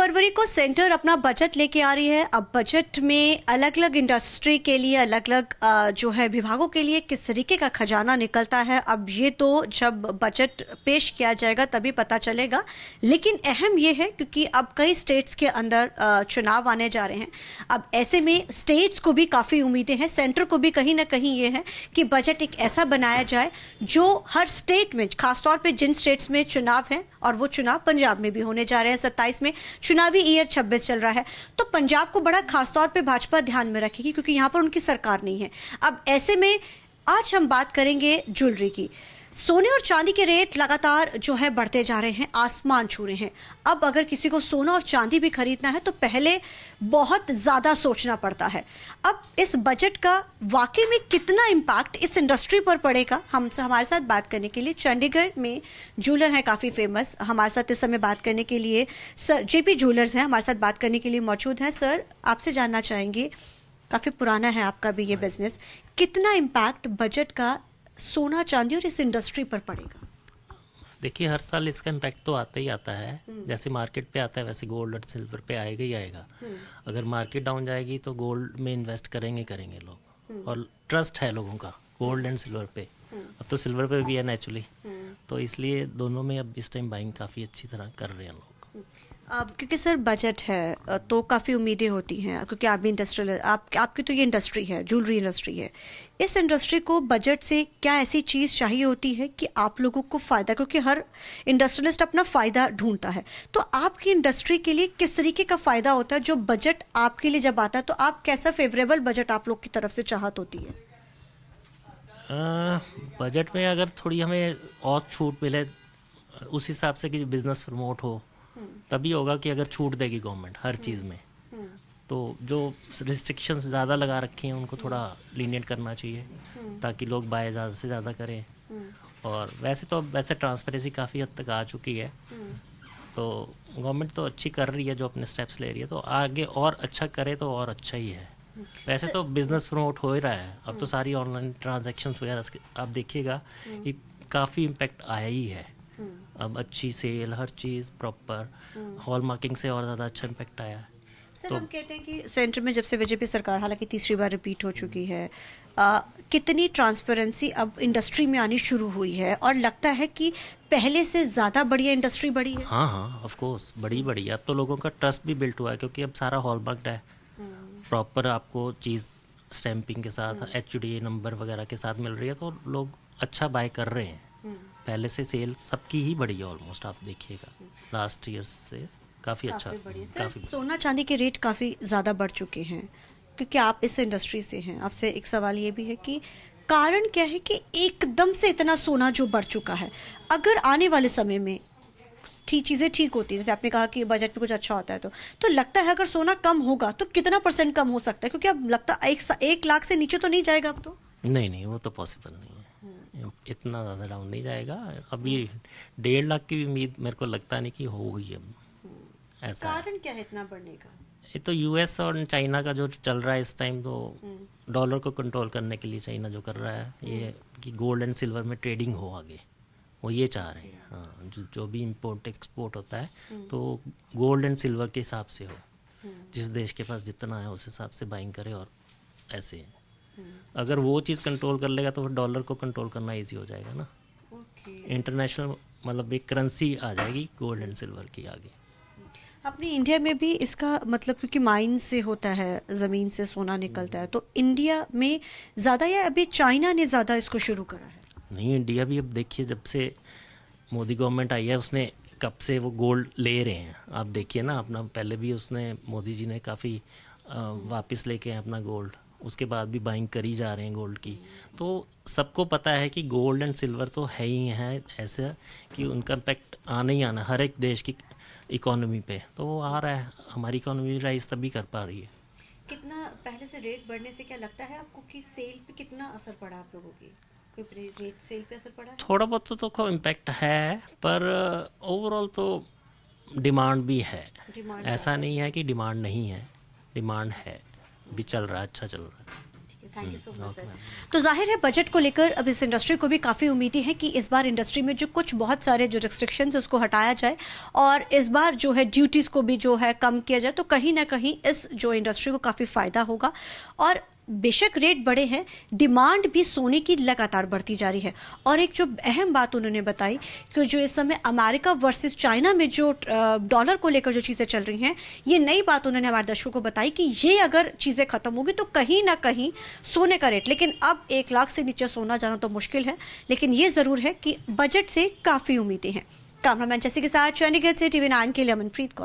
फरवरी को सेंटर अपना बजट लेके आ रही है। अब बजट में अलग अलग इंडस्ट्री के लिए, अलग अलग जो है विभागों के लिए किस तरीके का खजाना निकलता है, अब ये तो जब बजट पेश किया जाएगा तभी पता चलेगा। लेकिन अहम ये है क्योंकि अब कई स्टेट्स के अंदर चुनाव आने जा रहे हैं। अब ऐसे में स्टेट्स को भी काफ़ी उम्मीदें हैं, सेंटर को भी कहीं ना कहीं ये है कि बजट एक ऐसा बनाया जाए जो हर स्टेट में, खासतौर पर जिन स्टेट्स में चुनाव हैं, और वो चुनाव पंजाब में भी होने जा रहे हैं, 27 में चुनावी ईयर 26 चल रहा है, तो पंजाब को बड़ा खासतौर पे भाजपा ध्यान में रखेगी क्योंकि यहाँ पर उनकी सरकार नहीं है। अब ऐसे में आज हम बात करेंगे ज्वेलरी की। सोने और चांदी के रेट लगातार जो है बढ़ते जा रहे हैं, आसमान छू रहे हैं। अब अगर किसी को सोना और चांदी भी खरीदना है तो पहले बहुत ज़्यादा सोचना पड़ता है। अब इस बजट का वाकई में कितना इम्पैक्ट इस इंडस्ट्री पर पड़ेगा, हमारे साथ बात करने के लिए चंडीगढ़ में ज्वेलर है काफ़ी फेमस, हमारे साथ इस समय बात करने के लिए सर जेपी ज्वेलर्स हैं, हमारे साथ बात करने के लिए मौजूद हैं। सर, आपसे जानना चाहेंगे, काफ़ी पुराना है आपका भी ये बिजनेस, कितना इम्पैक्ट बजट का सोना चांदी और इस इंडस्ट्री पर पड़ेगा? देखिए, हर साल इसका इम्पैक्ट तो आता ही आता है। जैसे मार्केट पे आता है वैसे गोल्ड और सिल्वर पे आएगा ही आएगा। अगर मार्केट डाउन जाएगी तो गोल्ड में इन्वेस्ट करेंगे लोग, और ट्रस्ट है लोगों का गोल्ड एंड सिल्वर पे। अब तो सिल्वर पे भी है नेचुरली, तो इसलिए दोनों में अब इस टाइम बाइंग काफ़ी अच्छी तरह कर रहे हैं लोग। क्योंकि सर बजट है तो काफ़ी उम्मीदें होती हैं, क्योंकि आप भी इंडस्ट्रियल, आपकी तो ये इंडस्ट्री है, ज्वेलरी इंडस्ट्री है। इस इंडस्ट्री को बजट से क्या ऐसी चीज़ चाहिए होती है कि आप लोगों को फ़ायदा, क्योंकि हर इंडस्ट्रियलिस्ट अपना फ़ायदा ढूंढता है, तो आपकी इंडस्ट्री के लिए किस तरीके का फ़ायदा होता है जो बजट आपके लिए जब आता है, तो आप कैसा फेवरेबल बजट आप लोग की तरफ से चाहत होती है? बजट में अगर थोड़ी हमें और छूट मिले उस हिसाब से कि बिज़नेस प्रमोट हो, तभी होगा कि अगर छूट देगी गवर्नमेंट हर चीज़ में, तो जो रिस्ट्रिक्शंस ज़्यादा लगा रखी हैं उनको थोड़ा लीनियंट करना चाहिए ताकि लोग बाय ज़्यादा से ज़्यादा करें। और वैसे ट्रांसपेरेंसी काफ़ी हद तक आ चुकी है, तो गवर्नमेंट तो अच्छी कर रही है जो अपने स्टेप्स ले रही है, तो आगे और अच्छा करे तो और अच्छा ही है। वैसे तो बिज़नेस प्रमोट हो ही रहा है, अब तो सारी ऑनलाइन ट्रांजैक्शंस वगैरह आप देखिएगा, ये काफ़ी इम्पेक्ट आया ही है। अब अच्छी सेल, हर चीज़ प्रॉपर, हॉल मार्किंग से और ज़्यादा अच्छा इम्पैक्ट आया है। सर, तो हम कहते हैं कि सेंटर में जब से बीजेपी सरकार हालांकि तीसरी बार रिपीट हो चुकी है, कितनी ट्रांसपेरेंसी अब इंडस्ट्री में आनी शुरू हुई है, और लगता है कि पहले से ज़्यादा बढ़िया इंडस्ट्री बढ़ी है? हाँ, ऑफ कोर्स बड़ी अब तो लोगों का ट्रस्ट भी बिल्ट हुआ है, क्योंकि अब सारा हॉल मार्क्ड है, प्रॉपर आपको चीज़ स्टैंपिंग के साथ HUD नंबर वगैरह के साथ मिल रही है, तो लोग अच्छा बाय कर रहे हैं। पहले से सेल सबकी ही बढ़ी है ऑलमोस्ट, आप देखिएगा लास्ट ईयर से काफ़ी अच्छा। काफ़ी सोना चांदी के रेट काफ़ी ज़्यादा बढ़ चुके हैं, क्योंकि आप इस इंडस्ट्री से हैं। आपसे एक सवाल ये भी है कि कारण क्या है कि एकदम से इतना सोना जो बढ़ चुका है, अगर आने वाले समय में चीज़ें ठीक होती है, जैसे आपने कहा कि बजट में कुछ अच्छा होता है, तो लगता है अगर सोना कम होगा तो कितना % कम हो सकता है? क्योंकि अब लगता है 1 लाख से नीचे तो नहीं जाएगा अब तो? नहीं, वो तो पॉसिबल नहीं है, इतना ज़्यादा डाउन नहीं जाएगा। अभी 1.5 लाख की भी उम्मीद मेरे को लगता नहीं कि होगी अब। ऐसा कारण क्या है इतना बढ़ने का? ये तो US और चाइना का जो चल रहा है इस टाइम, तो डॉलर को कंट्रोल करने के लिए चाइना जो कर रहा है ये कि गोल्ड एंड सिल्वर में ट्रेडिंग हो आगे, वो ये चाह रहे हैं। हाँ, जो भी इंपोर्ट एक्सपोर्ट होता है तो गोल्ड एंड सिल्वर के हिसाब से हो, जिस देश के पास जितना है उस हिसाब से बाइंग करे, और ऐसे अगर वो चीज़ कंट्रोल कर लेगा तो फिर डॉलर को कंट्रोल करना इजी हो जाएगा ना। इंटरनेशनल मतलब एक करेंसी आ जाएगी गोल्ड एंड सिल्वर की आगे। अपनी इंडिया में भी इसका मतलब, क्योंकि माइन से होता है, ज़मीन से सोना निकलता है, तो इंडिया में ज़्यादा या अभी चाइना ने ज़्यादा इसको शुरू करा है? नहीं, इंडिया भी अब देखिए, जब से मोदी गवर्नमेंट आई है उसने कब से वो गोल्ड ले रहे हैं, आप देखिए ना। अपना पहले भी उसने, मोदी जी ने काफ़ी वापस लेके आए अपना गोल्ड, उसके बाद भी बाइंग करी जा रहे हैं गोल्ड की। तो सबको पता है कि गोल्ड एंड सिल्वर तो है ही है, ऐसा कि उनका इम्पैक्ट आना ही आना हर एक देश की इकोनॉमी पे, तो वो आ रहा है। हमारी इकोनॉमी राइज तभी कर पा रही है। कितना पहले से रेट बढ़ने से क्या लगता है आपको कि सेल पे कितना असर पड़ा आप लोगों की? कोई रेट सेल पे असर पड़ा है? थोड़ा बहुत तो इम्पैक्ट है, पर ओवरऑल तो डिमांड भी है। ऐसा नहीं है कि डिमांड नहीं है, डिमांड है, भी चल रहा है, अच्छा चल रहा है। Thank you so much sir. तो जाहिर है बजट को लेकर अब इस इंडस्ट्री को भी काफ़ी उम्मीदें हैं कि इस बार इंडस्ट्री में जो कुछ बहुत सारे जो रिस्ट्रिक्शंस उसको हटाया जाए और इस बार जो है ड्यूटीज़ को भी जो है कम किया जाए, तो कहीं ना कहीं इस जो इंडस्ट्री को काफ़ी फ़ायदा होगा। और बेशक रेट बढ़े हैं, डिमांड भी सोने की लगातार बढ़ती जा रही है। और एक जो अहम बात उन्होंने बताई कि जो इस समय अमेरिका वर्सेस चाइना में जो डॉलर को लेकर जो चीज़ें चल रही हैं, ये नई बात उन्होंने हमारे दर्शकों को बताई कि ये अगर चीज़ें खत्म होगी तो कहीं ना कहीं सोने का रेट, लेकिन अब 1 लाख से नीचे सोना जाना तो मुश्किल है, लेकिन ये ज़रूर है कि बजट से काफ़ी उम्मीदें हैं। कैमरामैन जैसे के साथ चंडीगढ़ से TV9 के लिए अमनप्रीत कौर।